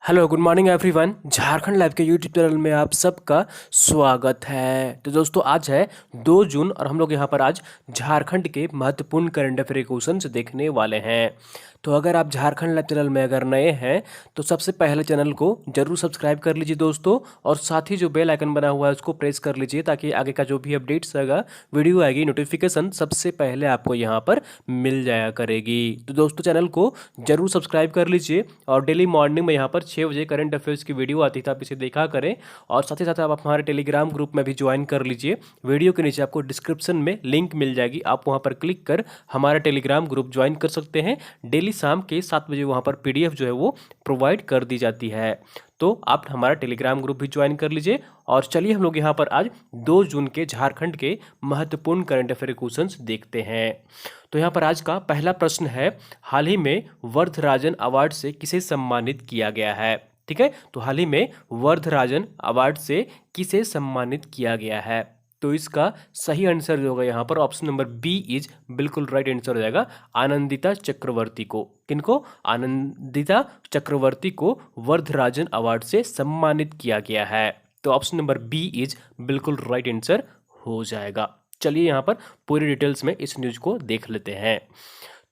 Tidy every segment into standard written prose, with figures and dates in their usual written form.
Hello good morning everyone. Jharkhand live के YouTube channel में आप सबका स्वागत है। तो दोस्तों आज है 2 जून और हम लोग यहाँ पर आज झारखंड के महत्वपूर्ण करंट अफेयर क्वेश्चंस देखने वाले हैं। तो अगर आप झारखंड लाइव चैनल में अगर नए हैं तो सबसे पहले चैनल को जरूर सब्सक्राइब कर लीजिए दोस्तों, और साथ ही जो बेल आइकन बना हुआ है उसको प्रेस कर लीजिए ताकि आगे का जो भी अपडेट्स आएगा, वीडियो आएगी, नोटिफिकेशन सबसे पहले आपको यहाँ पर मिल जाया करेगी। तो दोस्तों चैनल को जरूर सब्सक्राइब कर लीजिए और डेली मॉर्निंग में यहाँ पर 6 बजे करंट अफेयर्स की वीडियो आती थी, आप इसे देखा करें। और साथ ही साथ आप हमारे टेलीग्राम ग्रुप में भी ज्वाइन कर लीजिए। वीडियो के नीचे आपको डिस्क्रिप्शन में लिंक मिल जाएगी, आप वहाँ पर क्लिक कर हमारा टेलीग्राम ग्रुप ज्वाइन कर सकते हैं। डेली शाम के 7 बजे वहाँ पर पीडीएफ जो है वो प्रोवाइड कर दी जाती है, तो आप हमारा टेलीग्राम ग्रुप भी ज्वाइन कर लीजिए। और चलिए हम लोग यहाँ पर आज 2 जून के झारखंड के महत्वपूर्ण करंट अफेयर क्वेश्चंस देखते हैं। तो यहाँ पर आज का पहला प्रश्न है, हाल ही में वर्धराजन अवार्ड से किसे सम्मानित किया गया है। ठीक है, तो हाल ही में वर्धराजन अवार्ड से किसे सम्मानित किया गया है। तो इसका सही आंसर जो होगा यहाँ पर ऑप्शन नंबर बी इज बिल्कुल राइट आंसर हो जाएगा। आनंदिता चक्रवर्ती को, किनको? आनंदिता चक्रवर्ती को वर्धराजन अवार्ड से सम्मानित किया गया है। तो ऑप्शन नंबर बी इज बिल्कुल राइट आंसर हो जाएगा। चलिए यहाँ पर पूरी डिटेल्स में इस न्यूज को देख लेते हैं।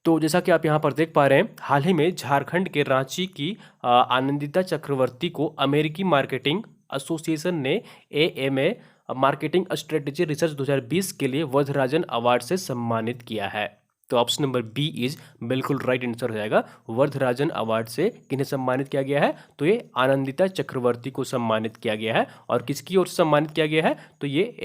तो जैसा कि आप यहाँ पर देख पा रहे हैं, हाल ही में झारखंड के रांची की आनंदिता चक्रवर्ती को अमेरिकी मार्केटिंग एसोसिएशन ने एएमए मार्केटिंग स्ट्रेटेजी रिसर्च 2020 के लिए वर्धराजन अवार्ड से सम्मानित किया है। तो ऑप्शन नंबर बी इज बिल्कुल राइट आंसर हो जाएगा। वर्धराजन अवार्ड से किन्हें सम्मानित किया गया है, तो ये आनंदिता चक्रवर्ती को सम्मानित किया गया है। और किसकी ओर से सम्मानित किया गया है, तो ये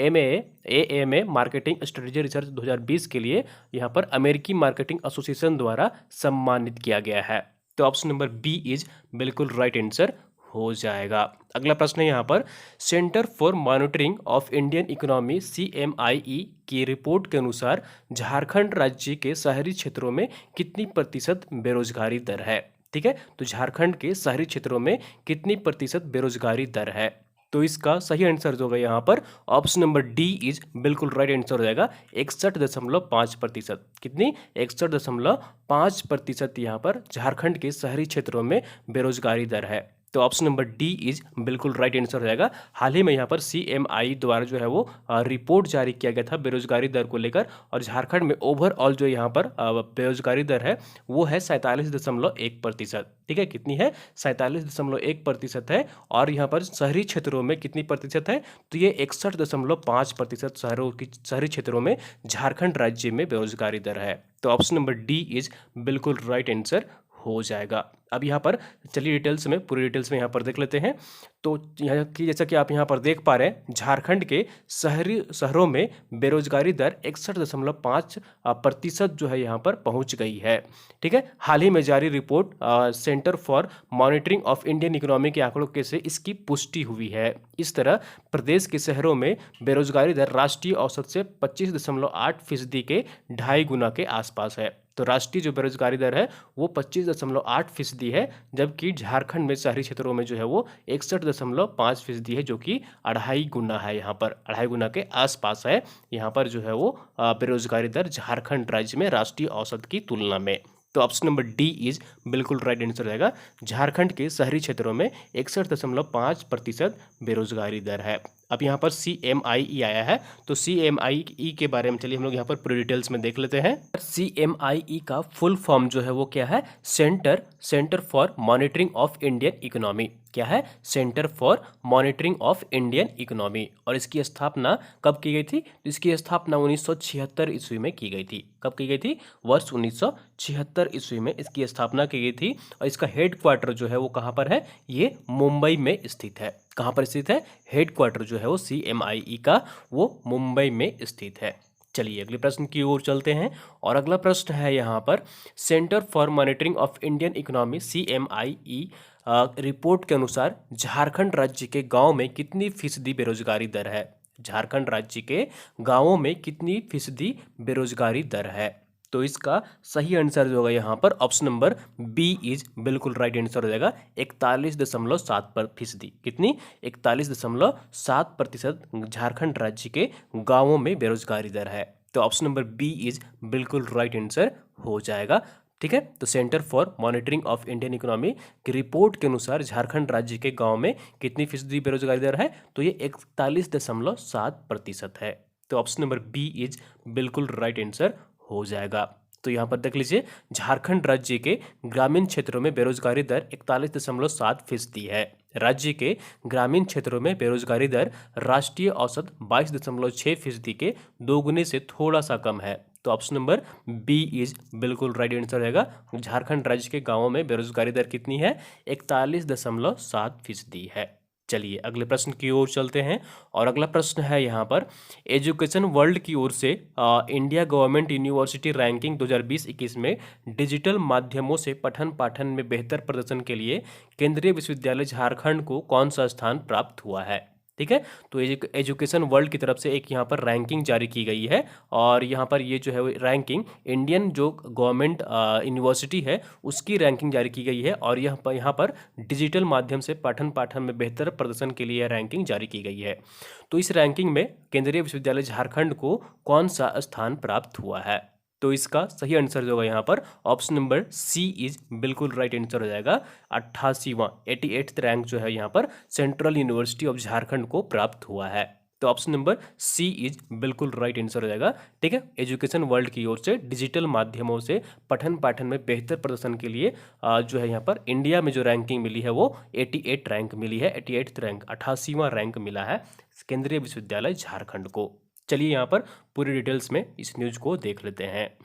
एएमए मार्केटिंग स्ट्रेटेजी रिसर्च 2020 के लिए यहाँ पर अमेरिकी मार्केटिंग एसोसिएशन द्वारा सम्मानित किया गया है। तो ऑप्शन नंबर बी इज बिल्कुल राइट आंसर हो जाएगा। अगला प्रश्न है यहाँ पर, centre for monitoring of Indian economy CMIE की रिपोर्ट के अनुसार झारखंड राज्य के शहरी क्षेत्रों में कितनी प्रतिशत बेरोजगारी दर है। ठीक है, तो झारखंड के शहरी क्षेत्रों में कितनी प्रतिशत बेरोजगारी दर है। तो इसका सही आंसर जो होगा यहाँ पर ऑप्शन नंबर डी इज बिल्कुल राइट आंसर हो जाएगा। 61.5%। कितनी? 61.5% यहाँ पर झारखंड के शहरी क्षेत्रों में बेरोजगारी दर है। तो ऑप्शन नंबर डी इज बिल्कुल राइट आंसर हो जाएगा। हाल ही में यहाँ पर CMI द्वारा जो है वो रिपोर्ट जारी किया गया था बेरोजगारी दर को लेकर, और झारखंड में ओवरऑल जो यहाँ पर बेरोजगारी दर है वो है 47.1%। ठीक है, कितनी है? 47.1% है। और यहाँ पर शहरी क्षेत्रों में कितनी प्रतिशत है, तो ये 61.5% शहरी क्षेत्रों में झारखंड राज्य में बेरोजगारी दर है। तो ऑप्शन नंबर डी इज बिल्कुल राइट आंसर हो जाएगा। अब यहाँ पर चलिए डिटेल्स में, पूरी डिटेल्स में यहाँ पर देख लेते हैं। तो यहाँ की जैसा कि आप यहाँ पर देख पा रहे हैं, झारखंड के शहरों में बेरोजगारी दर 61.5% जो है यहाँ पर पहुँच गई है। ठीक है, हाल ही में जारी report centre for monitoring of Indian economy के आंकड़ों के से इसकी पुष्टि हुई है। इस तरह प्रदेश के शहरों में बेरोजगारी दर राष्ट्रीय औसत से 25.8% के 2.5 गुना के आसपास है। तो राष्ट्रीय जो बेरोजगारी दर है वो 25.8% है, जबकि झारखंड में शहरी क्षेत्रों में जो है वो 61.5% है, जो कि 2.5 गुना है। यहाँ पर 2.5 गुना के आसपास है यहाँ पर जो है वो बेरोजगारी दर झारखंड राज्य में राष्ट्रीय औसत की तुलना में। तो ऑप्शन नंबर डी इज बिल्कुल राइट आंसर रहेगा। झारखंड के शहरी क्षेत्रों में 61.5% बेरोजगारी दर है। अब यहाँ पर CMIE आया है, तो CMIE के बारे में चलिए हम लोग यहाँ पर पूरी डिटेल्स में देख लेते हैं। CMIE का फुल फॉर्म जो है वो क्या है? Centre for monitoring of Indian economy. क्या है? Centre for monitoring of Indian economy. और इसकी स्थापना कब की गई थी? इसकी स्थापना 1976 ईस्वी में की गई थी। कब की गई थी? वर्ष 1976 ईस्वी में इसकी स्थापना की गई थी। और इसका हेडक्वार्टर जो है वो कहाँ पर है? ये मुंबई में स्थित है। कहाँ पर स्थित है? हेडक्वार्टर जो है वो CMIE का वो मुंबई में स्थित है। चलिए अगले प्रश्न की ओर चलते हैं। और अगला प्रश्न है यहाँ पर, centre for monitoring of Indian economy CMIE report के अनुसार झारखंड राज्य के गांव में कितनी फीसदी बेरोजगारी दर है। झारखंड राज्य के गांवों में कितनी फीसदी बेरोजगारी दर है। तो इसका सही आंसर जो होगा यहाँ पर ऑप्शन नंबर बी इज बिल्कुल राइट आंसर हो जाएगा। 41.7%। कितनी? 41.7% झारखंड राज्य के गांवों में बेरोजगारी दर है। तो ऑप्शन नंबर बी इज बिल्कुल राइट आंसर हो जाएगा। ठीक है। तो centre for monitoring of Indian economy की रिपोर्ट के अनुसार झारखंड राज्य के गांव में कितनी फीसदी बेरोजगारी दर है, तो ये 41.7% है। तो ऑप्शन नंबर बी इज बिल्कुल राइट आंसर हो जाएगा। तो यहाँ पर देख लीजिए, झारखंड राज्य के ग्रामीण क्षेत्रों में बेरोजगारी दर 41.7% है। राज्य के ग्रामीण क्षेत्रों में बेरोजगारी दर राष्ट्रीय औसत 22.6% के दोगुने से थोड़ा सा कम है। तो ऑप्शन नंबर बी इज बिल्कुल राइट आंसर रहेगा। झारखंड राज्य के गांवों में बेरोजगारी दर कितनी है, 41.7% है। चलिए अगले प्रश्न की ओर चलते हैं, और अगला प्रश्न है यहाँ पर एजुकेशन वर्ल्ड की ओर से इंडिया गवर्नमेंट यूनिवर्सिटी रैंकिंग 2020-21 में डिजिटल माध्यमों से पठन पाठन में बेहतर प्रदर्शन के लिए केंद्रीय विश्वविद्यालय झारखंड को कौन सा स्थान प्राप्त हुआ है। ठीक है। तो एजुकेशन वर्ल्ड की तरफ से एक यहाँ पर रैंकिंग जारी की गई है, और यहाँ पर ये जो है वो रैंकिंग इंडियन जो गवर्नमेंट यूनिवर्सिटी है उसकी रैंकिंग जारी की गई है, और यहाँ पर डिजिटल माध्यम से पठन पाठन में बेहतर प्रदर्शन के लिए रैंकिंग जारी की गई है। तो इस रैंकिंग में केंद्रीय विश्वविद्यालय झारखंड को कौन सा स्थान प्राप्त हुआ है। तो इसका सही आंसर जो होगा यहाँ पर ऑप्शन नंबर सी इज बिल्कुल राइट आंसर हो जाएगा। 88वां रैंक जो है यहाँ पर सेंट्रल यूनिवर्सिटी ऑफ झारखंड को प्राप्त हुआ है। तो ऑप्शन नंबर सी इज बिल्कुल राइट आंसर हो जाएगा। ठीक है। एजुकेशन वर्ल्ड की ओर से डिजिटल माध्यमों से पठन पाठन में बेहतर प्रदर्शन के लिए जो है यहाँ पर इंडिया में जो रैंकिंग मिली है वो 88 रैंक मिली है। 88 रैंक 88वां रैंक मिला है केंद्रीय विश्वविद्यालय झारखंड को। चलिए यहाँ पर पूरी डिटेल्स में इस न्यूज को देख लेते हैं।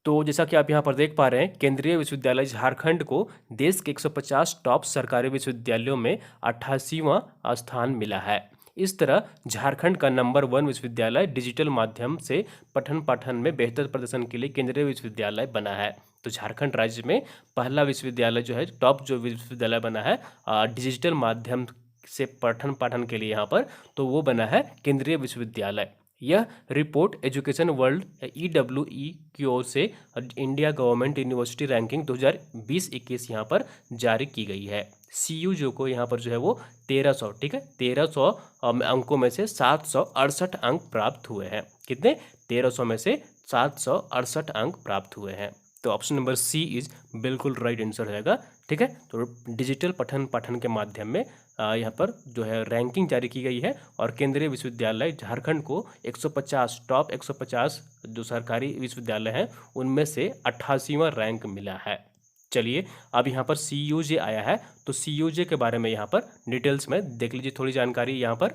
तो जैसा कि आप यहाँ पर देख पा रहे हैं, केंद्रीय विश्वविद्यालय झारखंड को देश के 150 टॉप सरकारी विश्वविद्यालयों में 88वां स्थान मिला है। इस तरह झारखंड का नंबर 1 विश्वविद्यालय डिजिटल माध्यम से पठन पाठन में बेहतर प्रदर्शन के लिए केंद्रीय विश्वविद्यालय बना है। तो झारखंड राज्य में पहला विश्वविद्यालय जो है, टॉप जो विश्वविद्यालय बना है डिजिटल माध्यम से पठन पाठन के लिए यहाँ पर, तो वो बना है केंद्रीय विश्वविद्यालय। यह रिपोर्ट एजुकेशन वर्ल्ड EWE की ओर से इंडिया गवर्नमेंट यूनिवर्सिटी रैंकिंग 2020-21 यहाँ पर जारी की गई है। CU जो को यहाँ पर जो है वो 1300, ठीक है, 1300 अंकों में से 768 अंक प्राप्त हुए हैं। कितने, 1300 में से 768 अंक प्राप्त हुए हैं। तो ऑप्शन नंबर सी इज बिल्कुल राइट आंसर रहेगा। ठीक है। तो डिजिटल पठन पाठन के माध्यम में यहाँ पर जो है रैंकिंग जारी की गई है, और केंद्रीय विश्वविद्यालय झारखंड को 150 टॉप 150 जो सरकारी विश्वविद्यालय हैं उनमें से 88वां रैंक मिला है। चलिए अब यहाँ पर CUJ आया है, तो CUJ के बारे में यहाँ पर डिटेल्स में देख लीजिए थोड़ी जानकारी यहाँ पर।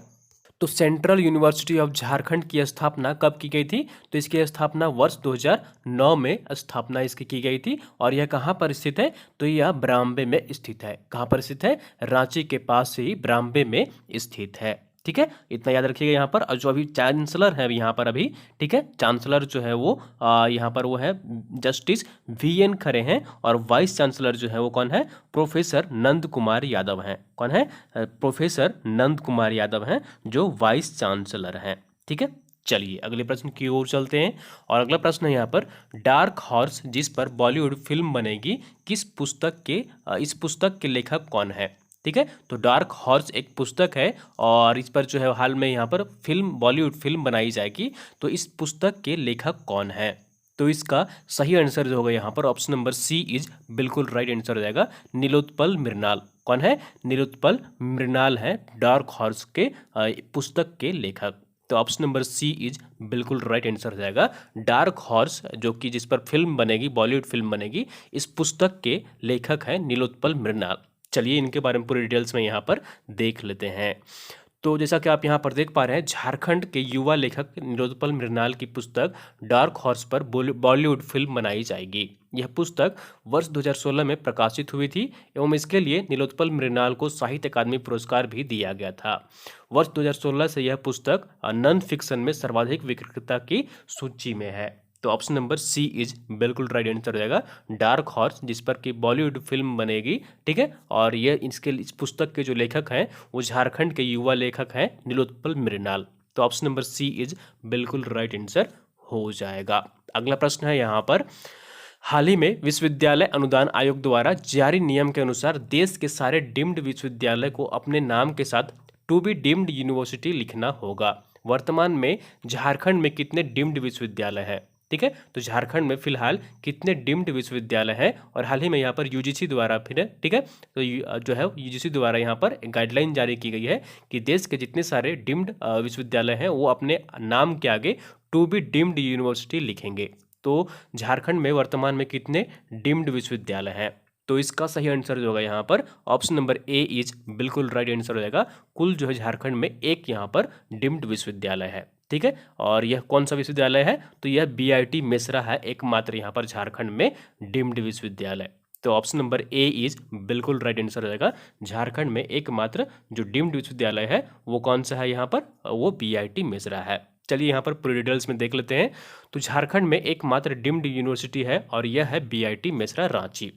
तो सेंट्रल यूनिवर्सिटी ऑफ झारखंड की स्थापना कब की गई थी, तो इसकी स्थापना वर्ष 2009 में स्थापना इसकी की गई थी, और यह कहाँ पर स्थित है, तो यह ब्राम्बे में स्थित है। कहाँ पर स्थित है, रांची के पास से ही ब्राम्बे में स्थित है। ठीक है, इतना याद रखिएगा यहाँ पर। और जो अभी चांसलर है यहाँ पर अभी, ठीक है, चांसलर जो है वो यहाँ पर वो है जस्टिस VN खरे हैं, और वाइस चांसलर जो है वो कौन है, प्रोफेसर नंद कुमार यादव हैं। कौन है, प्रोफेसर नंद कुमार यादव हैं जो वाइस चांसलर हैं। ठीक है। चलिए अगले प्रश्न की ओर चलते हैं, और अगला प्रश्न है यहाँ पर डार्क हॉर्स जिस पर बॉलीवुड फिल्म बनेगी किस पुस्तक के इस पुस्तक के लेखक कौन है। ठीक है। तो डार्क हॉर्स एक पुस्तक है, और इस पर जो है हाल में यहाँ पर बॉलीवुड फिल्म बनाई जाएगी। तो इस पुस्तक के लेखक कौन है, तो इसका सही आंसर जो होगा यहाँ पर ऑप्शन नंबर सी इज बिल्कुल राइट आंसर हो जाएगा। नीलोत्पल मृणाल। कौन है, नीलोत्पल मृणाल है डार्क हॉर्स के पुस्तक के लेखक। तो ऑप्शन नंबर सी इज बिल्कुल राइट आंसर हो जाएगा। डार्क हॉर्स जो कि जिस पर फिल्म बनेगी, बॉलीवुड फिल्म बनेगी, इस पुस्तक के लेखक हैं नीलोत्पल मृणाल। चलिए इनके बारे में पूरी डिटेल्स में यहाँ पर देख लेते हैं। तो जैसा कि आप यहाँ पर देख पा रहे हैं, झारखंड के युवा लेखक नीलोत्पल मृणाल की पुस्तक डार्क हॉर्स पर बॉलीवुड फिल्म बनाई जाएगी। यह पुस्तक वर्ष 2016 में प्रकाशित हुई थी, एवं इसके लिए नीलोत्पल मृणाल को साहित्य अकादमी पुरस्कार भी दिया गया था। वर्ष 2016 से यह पुस्तक नॉन फिक्शन में सर्वाधिक विक्रेता की सूची में है। तो ऑप्शन नंबर सी इज बिल्कुल राइट आंसर हो जाएगा। डार्क हॉर्स जिस पर कि बॉलीवुड फिल्म बनेगी, ठीक है, और ये इस पुस्तक के जो लेखक हैं वो झारखंड के युवा लेखक हैं नीलोत्पल मृणाल। तो ऑप्शन नंबर सी इज बिल्कुल राइट आंसर हो जाएगा। अगला प्रश्न है यहाँ पर, हाल ही में विश्वविद्यालय अनुदान आयोग द्वारा जारी नियम के अनुसार देश के सारे डीम्ड विश्वविद्यालय को अपने नाम के साथ टू बी डीम्ड यूनिवर्सिटी लिखना होगा। वर्तमान में झारखंड में कितने डीम्ड विश्वविद्यालय हैं, ठीक है। तो झारखंड में फिलहाल कितने डीम्ड विश्वविद्यालय हैं, और हाल ही में यहाँ पर यूजीसी द्वारा फिर, ठीक है, तो जो है यूजीसी द्वारा यहाँ पर गाइडलाइन जारी की गई है कि देश के जितने सारे डीम्ड विश्वविद्यालय हैं वो अपने नाम के आगे टू बी डीम्ड यूनिवर्सिटी लिखेंगे। तो झारखंड में वर्तमान में कितने डीम्ड विश्वविद्यालय हैं? तो इसका सही आंसर जो होगा यहाँ पर ऑप्शन नंबर ए इज बिल्कुल राइट आंसर हो जाएगा। कुल जो है झारखंड में एक यहाँ पर डीम्ड विश्वविद्यालय है, ठीक है। और यह कौन सा विश्वविद्यालय है? तो यह बीआईटी मेसरा है, एकमात्र यहाँ पर झारखंड में डीम्ड विश्वविद्यालय। तो ऑप्शन नंबर ए इज बिल्कुल राइट आंसर हो जाएगा। झारखंड में एकमात्र जो डीम्ड विश्वविद्यालय है वो कौन सा है यहाँ पर? वो बीआईटी मेसरा है। चलिए यहाँ पर पूरी डिटेल्स में देख लेते हैं। तो झारखंड में एकमात्र डीम्ड यूनिवर्सिटी है और यह है BIT Mesra Ranchi.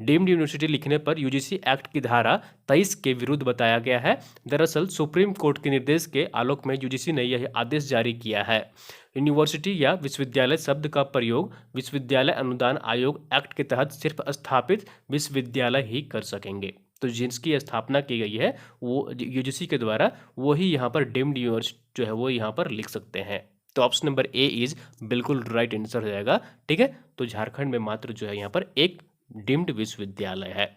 Deemed university लिखने पर यूजीसी एक्ट की धारा 23 के विरुद्ध बताया गया है। दरअसल सुप्रीम कोर्ट के निर्देश के आलोक में यूजीसी ने यह आदेश जारी किया है। यूनिवर्सिटी या विश्वविद्यालय शब्द का प्रयोग विश्वविद्यालय अनुदान आयोग एक्ट के तहत सिर्फ स्थापित विश्वविद्यालय ही कर सकेंगे। तो जिसकी स्थापना की गई है वो यूजीसी के द्वारा, वही यहाँ पर डीम्ड यूनिवर्सिटी जो है वो यहाँ पर लिख सकते हैं। तो ऑप्शन नंबर ए इज बिल्कुल राइट आंसर हो जाएगा, ठीक है। तो झारखंड में मात्र जो है यहाँ पर एक डीम्ड विश्वविद्यालय है।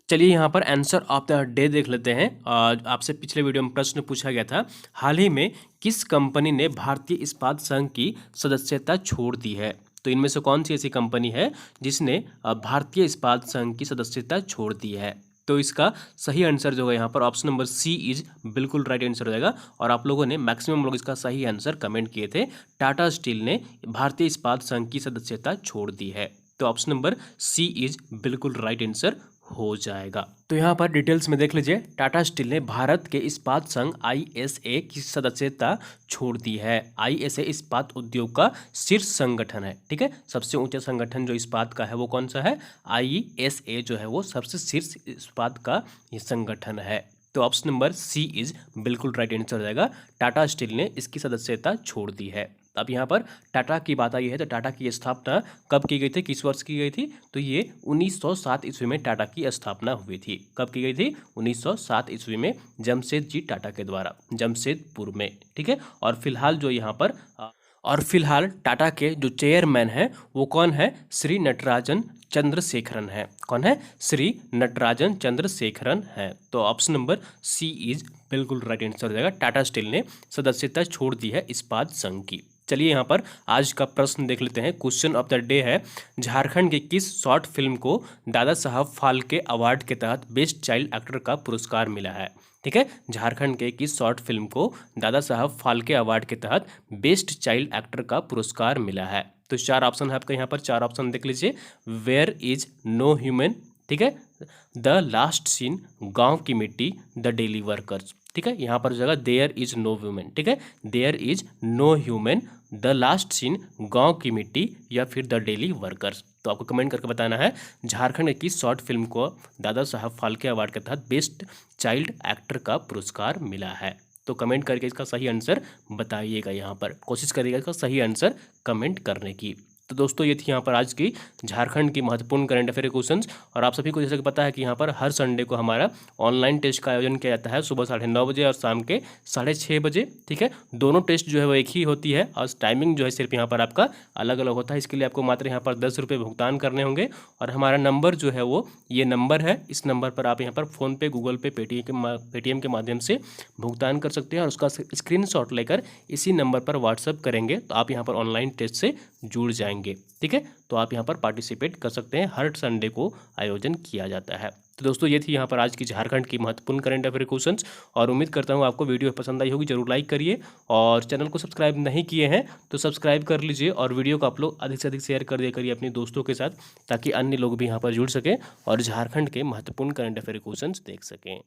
चलिए यहाँ पर आंसर ऑफ द डे देख लेते हैं। आपसे पिछले वीडियो में प्रश्न पूछा गया था, हाल ही में किस कंपनी ने भारतीय इस्पात संघ की सदस्यता छोड़ दी है? तो इनमें से कौन सी ऐसी कंपनी है जिसने भारतीय इस्पात संघ की सदस्यता छोड़ दी है? तो इसका सही आंसर जो है यहाँ पर ऑप्शन नंबर सी इज बिल्कुल राइट आंसर हो जाएगा। और आप लोगों ने मैक्सिमम लोग इसका सही आंसर कमेंट किए थे। टाटा स्टील ने भारतीय इस्पात संघ की सदस्यता छोड़ दी है। तो ऑप्शन नंबर सी इज बिल्कुल राइट आंसर हो जाएगा। तो यहाँ पर डिटेल्स में देख लीजिए, टाटा स्टील ने भारत के इस्पात संघ आईएसए की सदस्यता छोड़ दी है। आईएसए इस्पात उद्योग का शीर्ष संगठन है, ठीक है। सबसे ऊंचा संगठन जो इस्पात का है वो कौन सा है? आईएसए जो है वो सबसे शीर्ष इस्पात का ये संगठन है। तो ऑप्शन नंबर सी इज बिल्कुल राइट आंसर हो जाएगा। टाटा स्टील ने इसकी सदस्यता छोड़ दी है। अब यहाँ पर टाटा की बात आई है, तो टाटा की स्थापना कब की गई थी, किस वर्ष की गई थी? तो ये 1907 ईस्वी में टाटा की स्थापना हुई थी। कब की गई थी? 1907 ईस्वी में जमशेद जी टाटा के द्वारा, जमशेदपुर में, ठीक है। और फिलहाल जो यहाँ पर फिलहाल टाटा के जो चेयरमैन हैं वो कौन है? श्री नटराजन चंद्रशेखरन है। कौन है? श्री नटराजन चंद्रशेखरन है। तो ऑप्शन नंबर सी इज बिल्कुल राइट आंसर हो जाएगा। टाटा स्टील ने सदस्यता छोड़ दी है इस्पात संघ की। चलिए यहाँ पर आज का प्रश्न देख लेते हैं। क्वेश्चन ऑफ द डे है, झारखंड की किस शॉर्ट फिल्म को दादा साहब फाल्के अवार्ड के तहत बेस्ट चाइल्ड एक्टर का पुरस्कार मिला है? ठीक है, झारखंड के किस शॉर्ट फिल्म को दादा साहब फाल्के अवार्ड के तहत बेस्ट चाइल्ड एक्टर का पुरस्कार मिला है? तो चार ऑप्शन है आपका, यहाँ पर चार ऑप्शन देख लीजिए। वेयर इज नो ह्यूमन, ठीक है, द लास्ट सीन, गांव की मिट्टी, द डेली वर्कर्स, ठीक है। यहाँ पर जगह देयर इज नो ह्यूमन, ठीक है, there is no human, the last scene, गांव की मिट्टी, या फिर द डेली वर्कर्स। तो आपको कमेंट करके बताना है झारखंड की शॉर्ट फिल्म को दादा साहब फाल्के अवार्ड के तहत बेस्ट चाइल्ड एक्टर का पुरस्कार मिला है। तो कमेंट करके इसका सही आंसर बताइएगा। यहाँ पर कोशिश करिएगा इसका सही आंसर कमेंट करने की। तो दोस्तों ये थी यहाँ पर आज की झारखंड की महत्वपूर्ण करंट अफेयर क्वेश्चंस। और आप सभी को जैसे कि पता है कि यहाँ पर हर संडे को हमारा ऑनलाइन टेस्ट का आयोजन किया जाता है, सुबह 9:30 बजे और शाम के 6:30 बजे, ठीक है। दोनों टेस्ट जो है वो एक ही होती है और टाइमिंग जो है सिर्फ यहाँ पर आपका अलग अलग होता है। इसके लिए आपको मात्र यहाँ पर 10 रुपये भुगतान करने होंगे। और हमारा नंबर जो है वो ये नंबर है, इस नंबर पर आप यहाँ पर फ़ोनपे, गूगल पे, पेटीएम के माध्यम से भुगतान कर सकते हैं और उसका स्क्रीनशॉट लेकर इसी नंबर पर व्हाट्सअप करेंगे तो आप यहाँ पर ऑनलाइन टेस्ट से जुड़ जाएंगे, ठीक है। तो आप यहाँ पर पार्टिसिपेट कर सकते हैं, हर संडे को आयोजन किया जाता है। तो दोस्तों ये थी यहाँ पर आज की झारखंड की महत्वपूर्ण करंट अफेयर क्वेश्चंस। और उम्मीद करता हूँ आपको वीडियो पसंद आई होगी, जरूर लाइक करिए। और चैनल को सब्सक्राइब नहीं किए हैं तो सब्सक्राइब कर लीजिए और वीडियो को आप लोग अधिक से अधिक शेयर कर दिया करिए अपने दोस्तों के साथ, ताकि अन्य लोग भी यहाँ पर जुड़ सकें और झारखंड के महत्वपूर्ण करंट अफेयर क्वेश्चंस देख सकें।